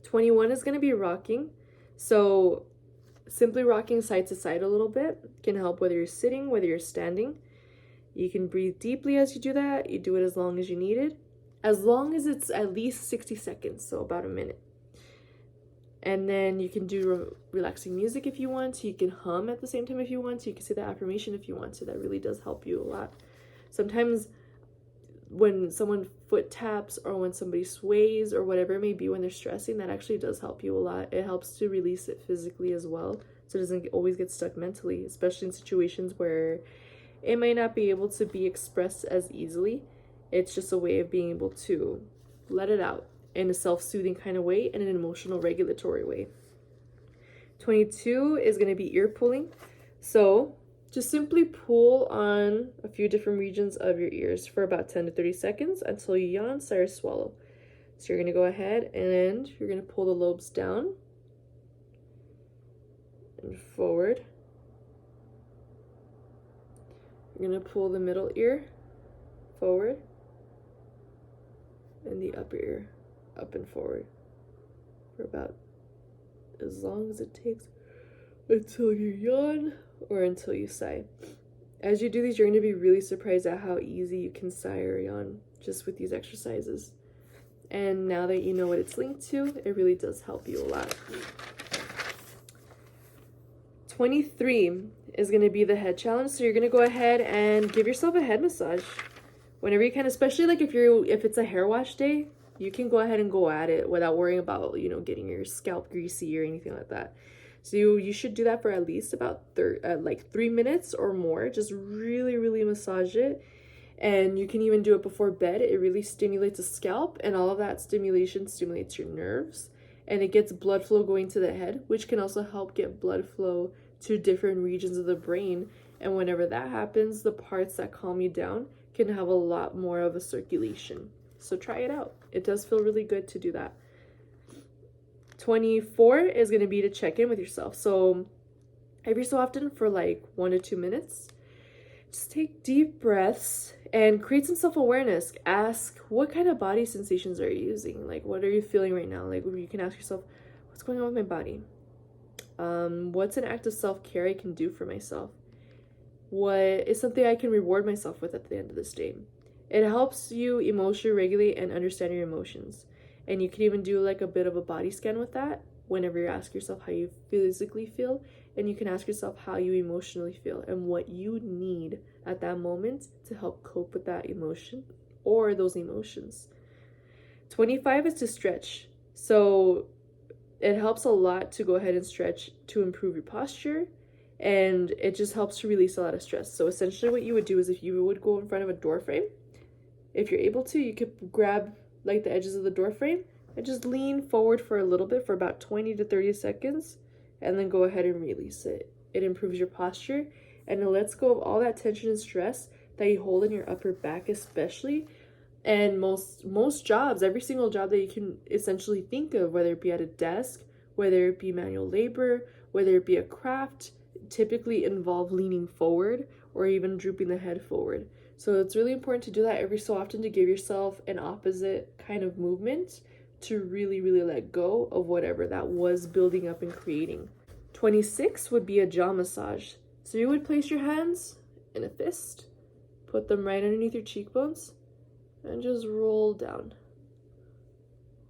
21 is going to be rocking. So simply rocking side to side a little bit can help whether you're sitting, whether you're standing. You can breathe deeply as you do that. You do it as long as you need it. As long as it's at least 60 seconds, so about a minute. And then you can do relaxing music if you want. You can hum at the same time if you want. You can say the affirmation if you want to. That really does help you a lot. Sometimes when someone foot taps or when somebody sways or whatever it may be when they're stressing, that actually does help you a lot. It helps to release it physically as well, so it doesn't always get stuck mentally, especially in situations where it might not be able to be expressed as easily. It's just a way of being able to let it out in a self-soothing kind of way and an emotional regulatory way. 22 is going to be ear pulling. So just simply pull on a few different regions of your ears for about 10 to 30 seconds until you yawn, sigh, or swallow. So you're going to go ahead and you're going to pull the lobes down and forward. You're going to pull the middle ear forward and the upper ear up and forward for about as long as it takes until you yawn or until you sigh. As you do these, you're going to be really surprised at how easy you can sigh or yawn just with these exercises. And now that you know what it's linked to, it really does help you a lot. 23 is going to be the head challenge. So you're going to go ahead and give yourself a head massage whenever you can, especially like if it's a hair wash day. You can go ahead and go at it without worrying about, getting your scalp greasy or anything like that. So you should do that for at least about 3 minutes or more. Just really, really massage it. And you can even do it before bed. It really stimulates the scalp, and all of that stimulation stimulates your nerves. And it gets blood flow going to the head, which can also help get blood flow to different regions of the brain. And whenever that happens, the parts that calm you down can have a lot more of a circulation. So try it out. It does feel really good to do that. 24 is going to be to check in with yourself. So every so often for like 1 to 2 minutes, just take deep breaths and create some self-awareness. Ask, what kind of body sensations are you using? Like, what are you feeling right now? Like, you can ask yourself, what's going on with my body? What's an act of self-care I can do for myself? What is something I can reward myself with at the end of this day? It helps you emotionally regulate and understand your emotions. And you can even do like a bit of a body scan with that whenever you ask yourself how you physically feel. And you can ask yourself how you emotionally feel and what you need at that moment to help cope with that emotion or those emotions. 25 is to stretch. So it helps a lot to go ahead and stretch to improve your posture. And it just helps to release a lot of stress. So essentially what you would do is if you would go in front of a door frame, if you're able to, you could grab like the edges of the door frame and just lean forward for a little bit for about 20 to 30 seconds and then go ahead and release it. It improves your posture and it lets go of all that tension and stress that you hold in your upper back especially. And most jobs, every single job that you can essentially think of, whether it be at a desk, whether it be manual labor, whether it be a craft, typically involve leaning forward or even drooping the head forward. So it's really important to do that every so often to give yourself an opposite kind of movement to really, really let go of whatever that was building up and creating. 26 would be a jaw massage. So you would place your hands in a fist, put them right underneath your cheekbones, and just roll down.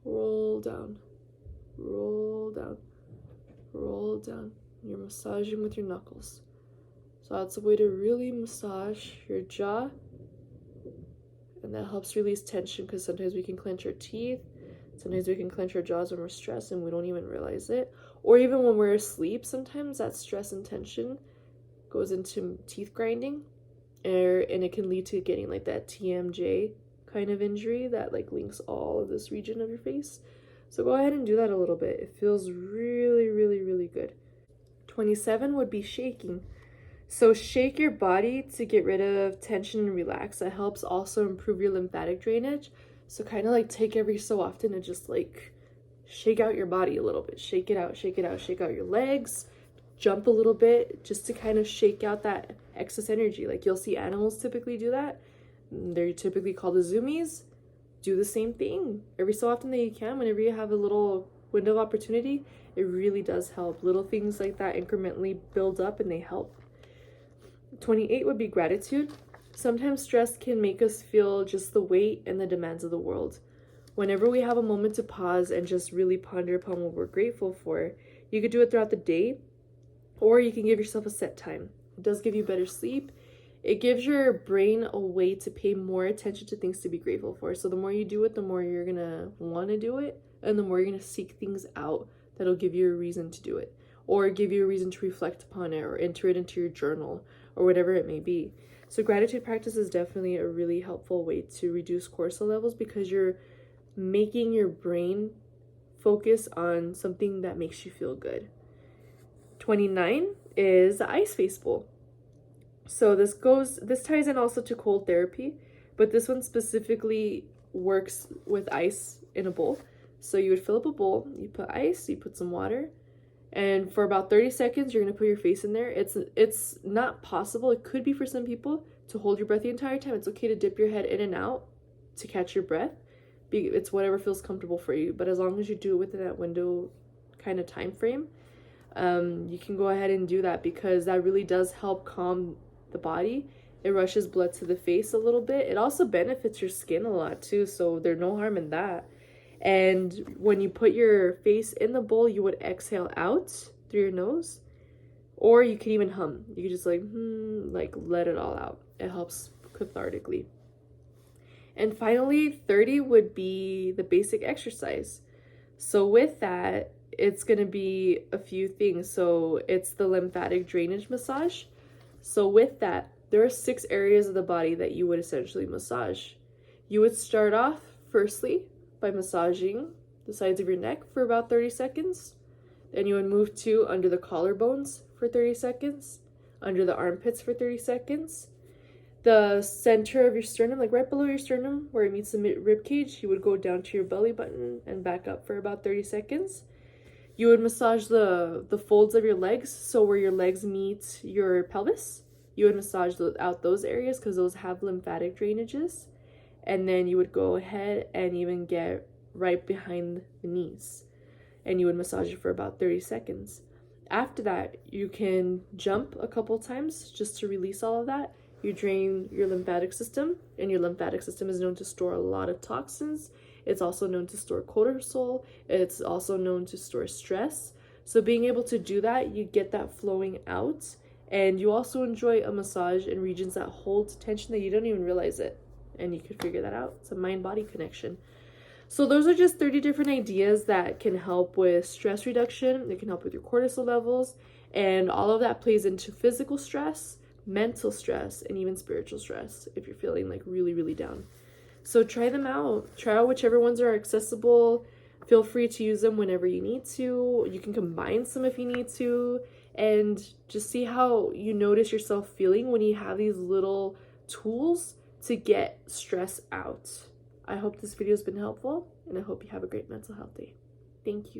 Roll down. Roll down. Roll down. You're massaging with your knuckles. So that's a way to really massage your jaw, and that helps release tension because sometimes we can clench our teeth, sometimes we can clench our jaws when we're stressed and we don't even realize it, or even when we're asleep, sometimes that stress and tension goes into teeth grinding, and it can lead to getting like that TMJ kind of injury that like links all of this region of your face. So go ahead and do that a little bit. It feels really, really, really good. 27 would be shaking. So shake your body to get rid of tension and relax. That helps also improve your lymphatic drainage. So kind of like take every so often and just like shake out your body a little bit. Shake it out, shake it out, shake out your legs. Jump a little bit just to kind of shake out that excess energy. Like you'll see animals typically do that. They're typically called the zoomies. Do the same thing every so often that you can. Whenever you have a little window of opportunity, it really does help. Little things like that incrementally build up and they help. 28 would be gratitude. Sometimes stress can make us feel just the weight and the demands of the world. Whenever we have a moment to pause and just really ponder upon what we're grateful for, you could do it throughout the day, or you can give yourself a set time. It does give you better sleep. It gives your brain a way to pay more attention to things to be grateful for. So the more you do it, the more you're gonna want to do it, and the more you're gonna seek things out that'll give you a reason to do it, or give you a reason to reflect upon it, or enter it into your journal, or whatever it may be. So gratitude practice is definitely a really helpful way to reduce cortisol levels, because you're making your brain focus on something that makes you feel good. 29 is the ice face bowl. So this ties in also to cold therapy, but this one specifically works with ice in a bowl. So you would fill up a bowl, you put ice, you put some water, and for about 30 seconds, you're going to put your face in there. It's not possible, it could be for some people, to hold your breath the entire time. It's okay to dip your head in and out to catch your breath. It's whatever feels comfortable for you. But as long as you do it within that window kind of time frame, you can go ahead and do that, because that really does help calm the body. It rushes blood to the face a little bit. It also benefits your skin a lot too, so there's no harm in that. And when you put your face in the bowl, you would exhale out through your nose, or you could even hum. You could just like let it all out. It helps cathartically. And finally, 30 would be the basic exercise. So with that, it's going to be a few things. So it's the lymphatic drainage massage. So with that, there are 6 areas of the body that you would essentially massage. You would start off firstly by massaging the sides of your neck for about 30 seconds. Then you would move to under the collarbones for 30 seconds, under the armpits for 30 seconds. The center of your sternum, like right below your sternum where it meets the rib cage, you would go down to your belly button and back up for about 30 seconds. You would massage the folds of your legs, so where your legs meet your pelvis. You would massage out those areas because those have lymphatic drainages. And then you would go ahead and even get right behind the knees. And you would massage it for about 30 seconds. After that, you can jump a couple times just to release all of that. You drain your lymphatic system, and your lymphatic system is known to store a lot of toxins. It's also known to store cortisol. It's also known to store stress. So being able to do that, you get that flowing out, and you also enjoy a massage in regions that hold tension that you don't even realize it. And you could figure that out. It's a mind-body connection. So those are just 30 different ideas that can help with stress reduction. They can help with your cortisol levels, and all of that plays into physical stress, mental stress, and even spiritual stress if you're feeling like really, really down. So try them out. Try out whichever ones are accessible. Feel free to use them whenever you need to. You can combine some if you need to, and just see how you notice yourself feeling when you have these little tools to get stress out. I hope this video has been helpful, and I hope you have a great mental health day. Thank you.